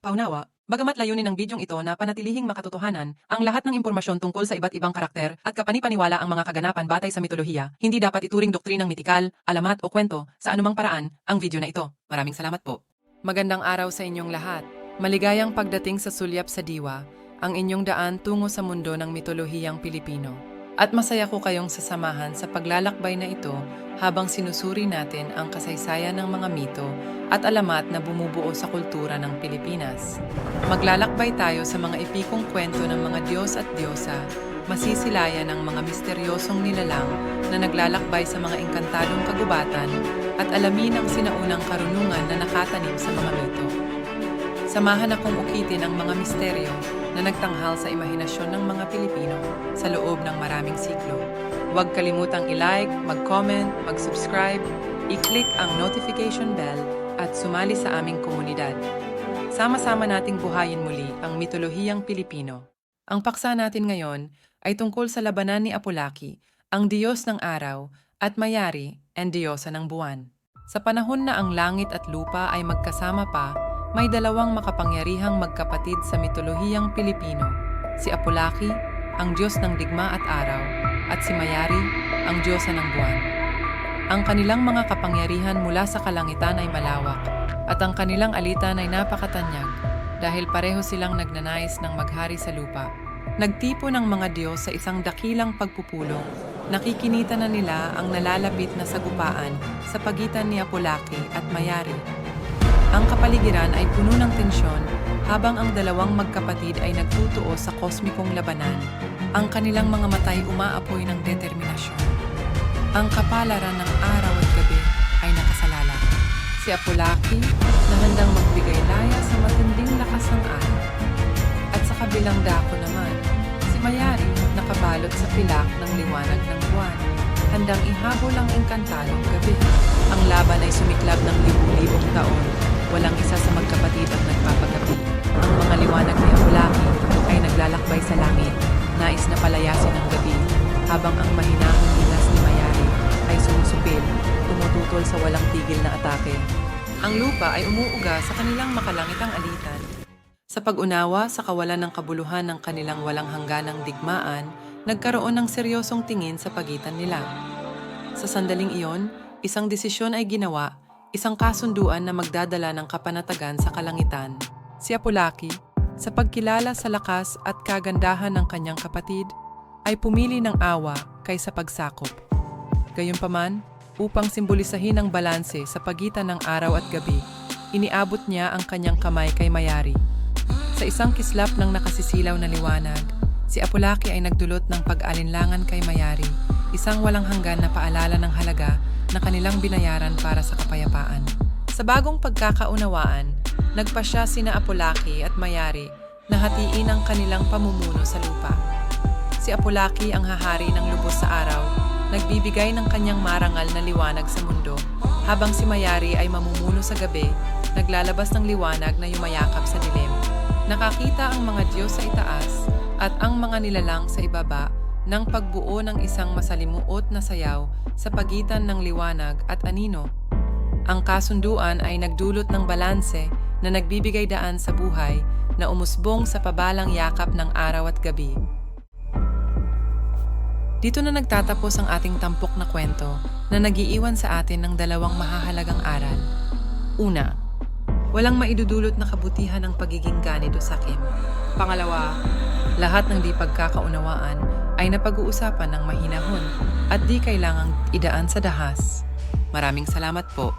Paunawa, bagamat layunin ng bidyong ito na panatilihing makatotohanan, ang lahat ng impormasyon tungkol sa iba't ibang karakter at kapanipaniwala ang mga kaganapan batay sa mitolohiya, hindi dapat ituring doktrinang mitikal, alamat o kwento sa anumang paraan ang video na ito. Maraming salamat po. Magandang araw sa inyong lahat. Maligayang pagdating sa Sulyap sa Diwa, ang inyong daan tungo sa mundo ng mitolohiyang Pilipino. At masaya ko kayong sasamahan sa paglalakbay na ito habang sinusuri natin ang kasaysayan ng mga mito at alamat na bumubuo sa kultura ng Pilipinas. Maglalakbay tayo sa mga epikong kwento ng mga Diyos at Diyosa, masisilayan ng mga misteryosong nilalang na naglalakbay sa mga engkantadong kagubatan at alamin ang sinaunang karunungan na nakatanim sa mga mito. Samahan akong ukitin ang mga misteryo na nagtanghal sa imahinasyon ng mga Pilipino sa loob ng maraming siklo. Huwag kalimutang i-like, mag-comment, mag-subscribe, i-click ang notification bell at sumali sa aming komunidad. Sama-sama nating buhayin muli ang mitolohiyang Pilipino. Ang paksa natin ngayon ay tungkol sa labanan ni Apolaki, ang Diyos ng araw, at Mayari, ang Diyosa ng buwan. Sa panahon na ang langit at lupa ay magkasama pa, may dalawang makapangyarihang magkapatid sa mitolohiyang Pilipino, si Apolaki, ang Diyos ng digma at araw, at si Mayari, ang Diyosa ng buwan. Ang kanilang mga kapangyarihan mula sa kalangitan ay malawak, at ang kanilang alitan ay napakatanyag dahil pareho silang nagnanais ng maghari sa lupa. Nagtipo ng mga Diyos sa isang dakilang pagpupulong, nakikinita na nila ang nalalapit na sagupaan sa pagitan ni Apolaki at Mayari. Ang kapaligiran ay puno ng tensyon habang ang dalawang magkapatid ay nagtutuo sa kosmikong labanan. Ang kanilang mga matay umaapoy ng determinasyon. Ang kapalaran ng araw at gabi ay nakasalala. Si Apolaki na handang magbigay laya sa matinding lakas ng araw. At sa kabilang dako naman, si Mayari nakabalot sa pilak ng liwanag ng buwan, handang ihabol ang engkantadong gabi. Ang laban ay sumiklab ng libu-libong taon. Walang isa sa magkapatid ang nagpapagabi. Ang mga liwanag ni Apolaki ay naglalakbay sa langit, nais na palayasin ang gabi, habang ang mahinahong dinas ni Mayari ay sumusupil, tumututol sa walang tigil na atake. Ang lupa ay umuuga sa kanilang makalangitang alitan. Sa pag-unawa sa kawalan ng kabuluhan ng kanilang walang hangganang digmaan, nagkaroon ng seryosong tingin sa pagitan nila. Sa sandaling iyon, isang desisyon ay ginawa, isang kasunduan na magdadala ng kapanatagan sa kalangitan. Si Apolaki, sa pagkilala sa lakas at kagandahan ng kanyang kapatid, ay pumili ng awa kaysa pagsakop. Gayunpaman, upang simbolisahin ang balanse sa pagitan ng araw at gabi, iniabot niya ang kanyang kamay kay Mayari. Sa isang kislap ng nakasisilaw na liwanag, si Apolaki ay nagdulot ng pag-alinlangan kay Mayari, isang walang hanggan na paalala ng halaga na kanilang binayaran para sa kapayapaan. Sa bagong pagkakaunawaan, nagpasya sina Apolaki at Mayari na hatiin ang kanilang pamumuno sa lupa. Si Apolaki ang hahari ng lubos sa araw, nagbibigay ng kanyang marangal na liwanag sa mundo, habang si Mayari ay mamumuno sa gabi, naglalabas ng liwanag na yumayakap sa dilim. Nakakita ang mga Diyos sa itaas at ang mga nilalang sa ibaba ng pagbuo ng isang masalimuot na sayaw sa pagitan ng liwanag at anino. Ang kasunduan ay nagdulot ng balanse na nagbibigay daan sa buhay na umusbong sa pabalang yakap ng araw at gabi. Dito na nagtatapos ang ating tampok na kwento na nagiiwan sa atin ng dalawang mahahalagang aral. Una, walang maidudulot na kabutihan ng pagiging ganid o sakim. Pangalawa, lahat ng di pagkakaunawaan ay napag-uusapan ng mahinahon at di kailangang idaan sa dahas. Maraming salamat po.